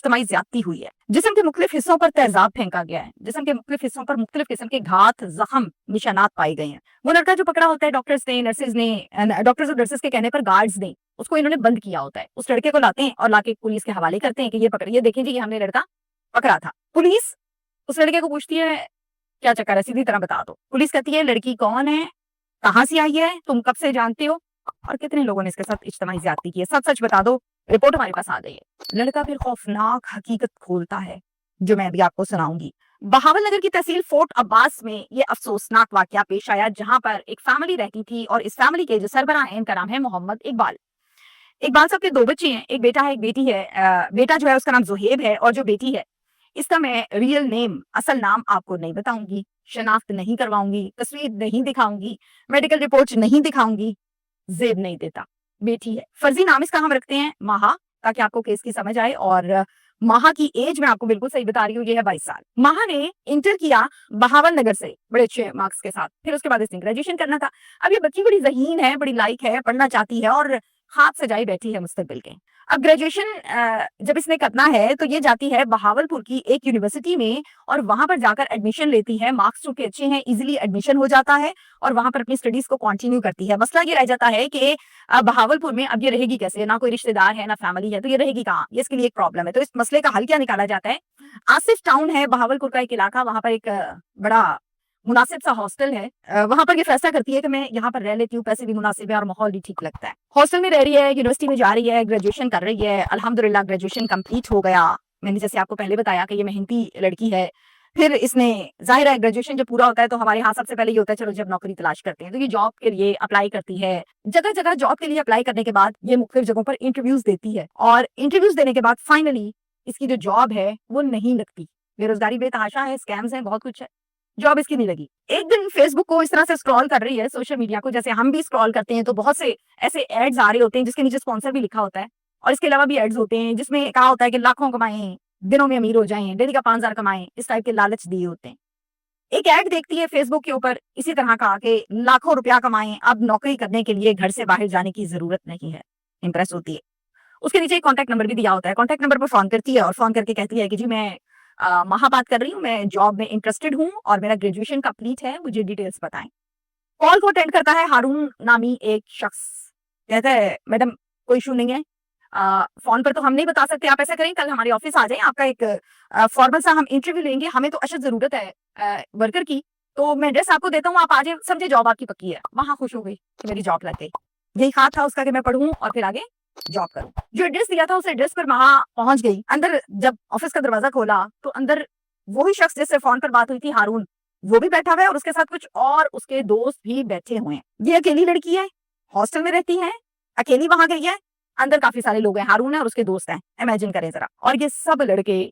इज्तिमाई ज्यादती हुई है। जिस्म के मुख्तलिफ हिस्सों पर तेजाब फेंका गया है। जिस्म के मुख्तलिफ हिस्सों पर मुख्तलिफ किस्म के घात, जख्म, निशानात पाए गए हैं। वो लड़का जो पकड़ा होता है डॉक्टर्स ने, नर्सेज ने, डॉक्टर्स और नर्सेज के कहने पर गार्ड्स ने उसको इन्होंने बंद किया होता है। उस लड़के को लाते हैं और लाके पुलिस के हवाले करते हैं कि ये पकड़िए, देखें जी ये हमने लड़का पकड़ा था। पुलिस उस लड़के को पूछती है क्या चक्कर है, सीधी तरह बता दो। पुलिस कहती है लड़की कौन है, कहाँ से आई है, तुम कब से जानते हो और कितने लोगों ने इसके साथ इज्तिमाई ज्यादती की है, सब सच बता दो, रिपोर्ट हमारे पास आ गई है। लड़का फिर खौफनाक हकीकत खोलता है जो मैं अभी आपको सुनाऊंगी। बहावलनगर की तहसील फोर्ट अब्बास में ये अफसोसनाक वाकया पेश आया जहां पर एक फैमिली रहती थी और इस फैमिली के जो सरबराह हैं इनका नाम है मोहम्मद इकबाल। इकबाल साहब के दो बच्चे हैं, एक बेटा है एक बेटी है। बेटा जो है उसका नाम जुहेब है और जो बेटी है इसका मैं रियल नेम, असल नाम आपको नहीं बताऊंगी, शनाख्त नहीं करवाऊंगी, तस्वीर नहीं दिखाऊंगी, मेडिकल रिपोर्ट नहीं दिखाऊंगी, जेब नहीं देता। बेटी है, फर्जी नाम इसका हम रखते हैं माहा, ताकि आपको केस की समझ आए। और माहा की एज मैं आपको बिल्कुल सही बता रही हूँ, ये है 22 साल। माहा ने इंटर किया बहावल नगर से बड़े अच्छे मार्क्स के साथ, फिर उसके बाद इसने ग्रेजुएशन करना था। अब ये बच्ची बड़ी ज़हीन है, बड़ी लाइक है, पढ़ना चाहती है और हाथ सजाई बैठी है मुस्तकबिल के। अब ग्रेजुएशन जब इसने करना है तो ये जाती है बहावलपुर की एक यूनिवर्सिटी में और वहां पर जाकर एडमिशन लेती है। मार्क्स चूंकि अच्छे हैं, इजीली एडमिशन हो जाता है और वहां पर अपनी स्टडीज को कंटिन्यू करती है। मसला ये रह जाता है कि बहावलपुर में अब ये रहेगी कैसे, ना कोई रिश्तेदार है ना फैमिली है, तो ये रहेगी कहाँ, ये इसके लिए एक प्रॉब्लम है। तो इस मसले का हल क्या निकाला जाता है, आसिफ टाउन है बहावलपुर का एक इलाका, वहां पर एक बड़ा मुनासिब सा हॉस्टल है। वहां पर ये फैसला करती है कि मैं यहाँ पर रह लेती हूँ, पैसे भी मुनासिब है और माहौल भी ठीक लगता है। हॉस्टल में रह रही है, यूनिवर्सिटी में जा रही है, ग्रेजुएशन कर रही है। अल्हम्दुलिल्लाह ग्रेजुएशन कंप्लीट हो गया। मैंने जैसे आपको पहले बताया कि ये मेहनती लड़की है। फिर इसने, जाहिर है ग्रेजुएशन जब पूरा होता है तो हमारे यहाँ सबसे पहले ये होता है चलो जब नौकरी तलाश करते हैं, तो ये जॉब के लिए अप्लाई करती है। जगह जगह जॉब के लिए अप्लाई करने के बाद ये मुख्तलिफ जगहों पर इंटरव्यूज देती है और इंटरव्यूज देने के बाद फाइनली इसकी जो जॉब है वो नहीं लगती। बेरोजगारी बेतहाशा है, स्कैम्स है, बहुत कुछ है, जॉब इसकी नहीं लगी। एक दिन फेसबुक को इस तरह से स्क्रॉल कर रही है, सोशल मीडिया को जैसे हम भी स्क्रॉल करते हैं, तो बहुत से ऐसे एड्स आ रहे होते हैं जिसके नीचे स्पॉन्सर भी लिखा होता है और इसके अलावा भी एड्स होते हैं जिसमें कहा होता है कि लाखों कमाएं, दिनों में अमीर हो जाएं, डेली का 5,000 कमाएं, इस टाइप के लालच दिए होते हैं। एक ऐड देखती है फेसबुक के ऊपर इसी तरह का कि लाखों रुपया कमाएं, अब नौकरी करने के लिए घर से बाहर जाने की जरूरत नहीं है। इंप्रेस होती है। उसके नीचे एक कॉन्टैक्ट नंबर भी दिया होता है। कॉन्टैक्ट नंबर पर फोन करती है और फोन करके कहती है कि जी मैं महा बात कर रही हूँ, मैं जॉब में इंटरेस्टेड हूँ और मेरा ग्रेजुएशन कंप्लीट है, मुझे डिटेल्स बताएं। कॉल को अटेंड करता है हारून नामी एक शख्स। कहता है मैडम कोई इशू नहीं है, फोन पर तो हम नहीं बता सकते, आप ऐसा करें कल हमारे ऑफिस आ जाएं, आपका एक फॉर्मल सा हम इंटरव्यू लेंगे, हमें तो अशद जरूरत है वर्कर की, तो मैं एड्रेस आपको देता हूँ, आप आ जाए, समझे जॉब आपकी पक्की है। वहां खुश हो गई कि मेरी जॉब लग गई। यही ख्वाब था उसका कि मैं पढ़ूं और फिर आगे जॉब करूं। जो एड्रेस दिया था उस एड्रेस पर वहां पहुंच गई। अंदर जब ऑफिस का दरवाजा खोला तो अंदर वही शख्स जिससे फोन पर बात हुई थी, हारून, वो भी बैठा हुआ है और उसके साथ कुछ और उसके दोस्त भी बैठे हुए हैं। ये अकेली लड़की है, हॉस्टल में रहती है, अकेली वहां गई है। अंदर काफी सारे लोग हैं, हारून है और उसके दोस्त हैं, इमेजिन करें जरा। और ये सब लड़के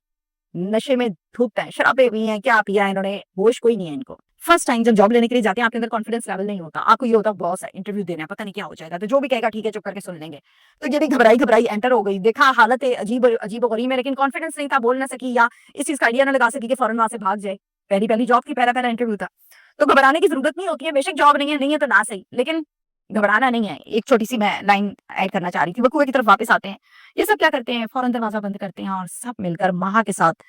नशे में धुत हैं, शराबे भी हैं, क्या पिया है इन्होंने, होश कोई नहीं है इनको। फर्स्ट टाइम जब जॉब लेने के लिए जाते हैं आपके अंदर कॉन्फिडेंस लेवल नहीं होता, आपको ये होता बॉस है, इंटरव्यू देना है, पता नहीं क्या हो जाएगा, तो जो भी कहेगा ठीक है चुप करके सुन लेंगे। तो ये भी घबराई घबराई एंटर हो गई, देखा हालत है अजीब अजीब गरीब है, लेकिन कॉन्फिडेंस नहीं था, बोल ना सकी या इस चीज का आइडिया ना लगा सकी कि फौरन वहां से भाग जाए। पहली पहली जॉब की, पहला पहला इंटरव्यू था, तो घबराने की जरूरत नहीं होती है। बेशक जॉब नहीं है तो ना सही, लेकिन घबराना नहीं है। एक छोटी सी मैं लाइन ऐड करना चाह रही थी। वो कुएं की तरफ वापस आते हैं, ये सब क्या करते हैं, फौरन दरवाजा बंद करते हैं और सब मिलकर महा के साथ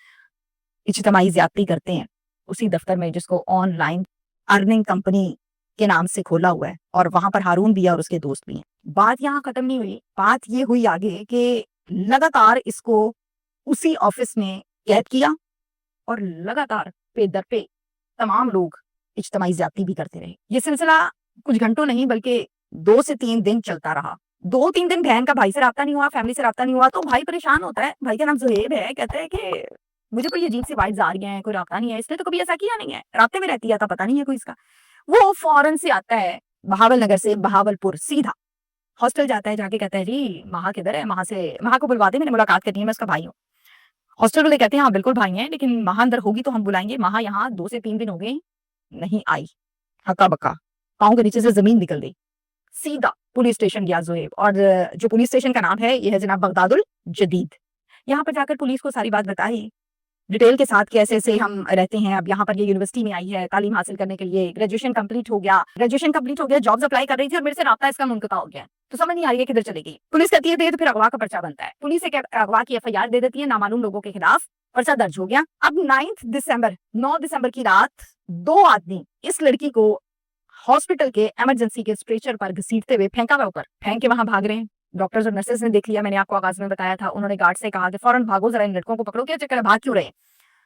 इज्तिमाई ज्यादती करते हैं उसी दफ्तर में जिसको ऑनलाइन अर्निंग कंपनी के नाम से खोला हुआ है। और वहां पर हारून भी है और उसके दोस्त भी हैं। बात यहाँ खत्म नहीं हुई, बात ये हुई आगे कि लगातार इसको उसी ऑफिस में कैद किया और लगातार पे दर पे तमाम लोग इज्तिमाई ज्यादती भी करते रहे। ये सिलसिला कुछ घंटों नहीं बल्कि 2 से 3 दिन चलता रहा। 2-3 दिन बहन का भाई से राब्ता नहीं हुआ, फैमिली से राब्ता नहीं हुआ, तो भाई परेशान होता है। भाई का नाम जुहेब है, कहता है कि मुझे कोई अजीब सी वाइब्स आ रही हैं, कोई राब्ता नहीं है, इसने तो कभी ऐसा किया नहीं है, राब्ते में रहती है, था पता नहीं है कोई इसका। वो फौरन से आता है बहावल नगर से बहावलपुर सीधा हॉस्टल जाता है, जाके कहता है जी महा किधर है, महा को बुलवा दे, मैंने मुलाकात करनी है, मैं उसका भाई हूँ। हॉस्टल वाले कहते हैं हाँ बिल्कुल भाई हैं, लेकिन महा अंदर होगी तो हम बुलाएंगे। महा यहाँ 2 से 3 दिन हो गए नहीं आई, हक्का बक्का, पाँव के नीचे से जमीन निकल गई। सीधा पुलिस स्टेशन गया जुहेब, और जो पुलिस स्टेशन का नाम है ये है जनाब बगदादुल जदीद। यहाँ पर जाकर पुलिस को सारी बात बताई डिटेल के साथ कि ऐसे ऐसे हम रहते हैं, अब यहाँ पर ये यूनिवर्सिटी में आई है तालीम हासिल करने के लिए, ग्रेजुएशन कंप्लीट हो गया, जॉब्स अप्लाई कर रही थी और मेरे से राब्ता इसका मुनक़ता हो गया। तो समझ नहीं आ रही है किधर चली गई। पुलिस कहती है तो फिर अगवा का पर्चा बनता है। पुलिस एक अगवा की एफआईआर दे देती है, नामालूम लोगों के खिलाफ पर्चा दर्ज हो गया। अब 9 दिसंबर की रात 2 आदमी इस लड़की को हॉस्पिटल के इमरजेंसी के स्ट्रेचर पर घसीटते हुए फेंका हुआ ऊपर, फेंक के वहां भाग रहे हैं। डॉक्टर्स और नर्सेज ने देख लिया, मैंने आपको आगाज में बताया था। उन्होंने गार्ड से कहा कि फौरन भागो, जरा इन लड़कों को पकड़ो, क्या चक्कर है, भाग क्यों रहे हैं।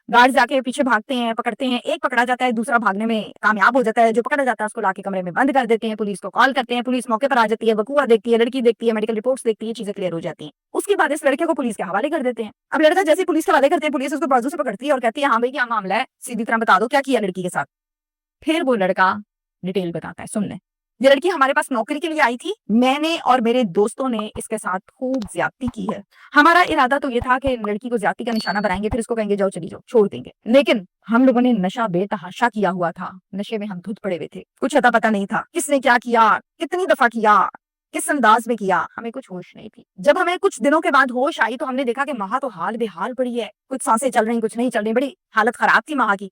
गार्ड जाके पीछे भागते हैं, पकड़ते हैं, एक पकड़ा जाता है, दूसरा भागने में कामयाब हो जाता है। जो पकड़ा जाता है उसको लाके कमरे में बंद कर देते हैं, पुलिस को कॉल करते हैं, पुलिस मौके पर आ जाती है, वकूआ देखती है, लड़की देखती है, मेडिकल रिपोर्ट्स देखती है, चीजें क्लियर हो जाती हैं। उसके बाद इस लड़के को पुलिस के हवाले कर देते हैं। अब लड़का जैसे पुलिस के हवाले करते हैं, पुलिस उसको बाजू से पकड़ती है और कहती है हाँ भाई क्या मामला है, सीधी तरह बता दो क्या किया लड़की के साथ। फिर वो लड़का डिटेल बताता है, सुन ले, ये लड़की हमारे पास नौकरी के लिए आई थी, मैंने और मेरे दोस्तों ने इसके साथ खूब ज्यादती की है। हमारा इरादा तो ये था कि लड़की को ज्यादती का निशाना बनाएंगे, फिर इसको कहेंगे जाओ चली जाओ, छोड़ देंगे। लेकिन हम लोगों ने नशा बेतहाशा किया हुआ था, नशे में हम धुत पड़े हुए थे, कुछ अता पता नहीं था किसने क्या किया, कितनी दफा किया, किस अंदाज में किया, हमें कुछ होश नहीं थी। जब हमें कुछ दिनों के बाद होश आई तो हमने देखा कि माँ तो हाल बेहाल पड़ी है, कुछ सांसें चल रही, कुछ नहीं चल रही, बड़ी हालत खराब थी माँ की।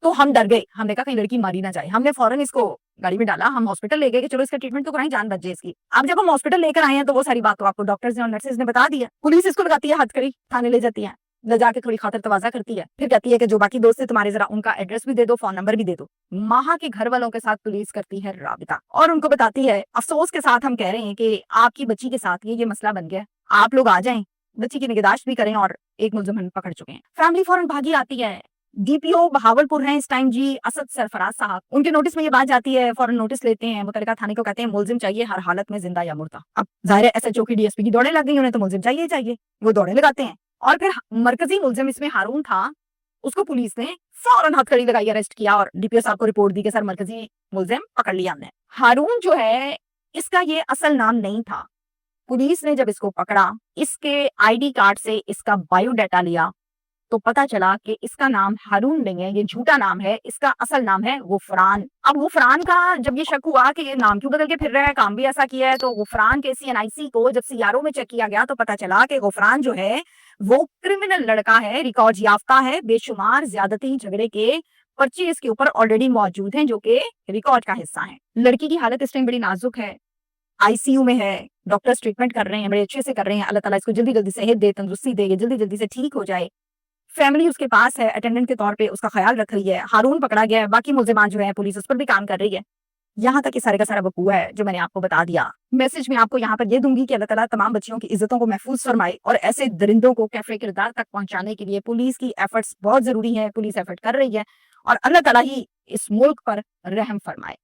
तो हम डर गए, हमने कहा कहीं लड़की मारी ना जाए। हमने फौरन इसको गाड़ी में डाला, हम हॉस्पिटल ले गए कि चलो इसका ट्रीटमेंट तो कराएं, जान बच जाए इसकी। अब जब हम हॉस्पिटल लेकर आए हैं तो वो सारी बात तो आपको डॉक्टर्स ने और नर्सेज ने बता दी है। पुलिस इसको लगाती है हथकड़ी, थाने ले जाती है, ले जाके थोड़ी खातर तवाजा करती है, फिर कहती है कि जो बाकी दोस्त है तुम्हारे जरा उनका एड्रेस भी दे दो, फोन नंबर भी दे दो। माहा के घर वालों के साथ पुलिस करती है राबिता और उनको बताती है अफसोस के साथ हम कह रहे हैं कि आपकी बच्ची के साथ ये मसला बन गया, आप लोग आ जाएं, बच्ची की निगहदाश्त भी करें और एक मुलजिम हम पकड़ चुके हैं। फैमिली फौरन भागी आती है। डीपीओ बहावलपुर हैं इस टाइम जी, असद सरफराज साहब, उनके नोटिस में ये बात जाती है, फौरन नोटिस लेते हैं, मुतल्लिका थाने को कहते हैं मुलजिम चाहिए हर हालत में, जिंदा या मुर्दा। अब जाहिर है एसएचओ की डीएसपी की दौड़े लग गई, उन्हें तो मुलजिम चाहिए ही चाहिए, वो दौड़े लगाते हैं। और फिर मरकजी मुलजिम इसमें हारून था, उसको पुलिस ने फौरन हथकड़ी लगाई, अरेस्ट किया और डीपीओ साहब को रिपोर्ट दी कि सर मरकजी मुलजिम पकड़ लिया हमने। हारून जो है इसका ये असल नाम नहीं था। पुलिस ने जब इसको पकड़ा, इसके आईडी कार्ड से इसका बायोडाटा लिया तो पता चला कि इसका नाम हारून नहीं है, ये झूठा नाम है, इसका असल नाम है गुफरान। अब गुफरान का जब ये शक हुआ कि ये नाम क्यों बदल के फिर रहा है, काम भी ऐसा किया है, तो गुफरान के सीएनआईसी को जब सीआरओ में चेक किया गया तो पता चला कि गुफरान जो है वो क्रिमिनल लड़का है, रिकॉर्ड याफ्ता है, बेशुमार ज्यादती झगड़े के पर्चे इसके ऊपर ऑलरेडी मौजूद हैं जो कि रिकॉर्ड का हिस्सा है। लड़की की हालत इस टाइम बड़ी नाजुक है, आईसीयू में है, डॉक्टर्स ट्रीटमेंट कर रहे हैं, बड़े अच्छे से कर रहे हैं। अल्लाह ताला इसको जल्दी जल्दी सेहत दे, तंदुरुस्ती दे, जल्दी जल्दी से ठीक हो जाए। फैमिली उसके पास है, अटेंडेंट के तौर पे उसका ख्याल रख रही है। हारून पकड़ा गया है, बाकी मुल्जिमान जो है पुलिस उस पर भी काम कर रही है। यहाँ तक ये सारे का सारा वकूआ है जो मैंने आपको बता दिया। मैसेज में आपको यहाँ पर ये दूंगी कि अल्लाह ताला तमाम बच्चियों की इज्जतों को महफूज फरमाए और ऐसे दरिंदों को कैफे किरदार तक पहुंचाने के लिए पुलिस की एफर्ट्स बहुत जरूरी है, पुलिस एफर्ट कर रही है और अल्लाह ताला ही इस मुल्क पर रहम फरमाए।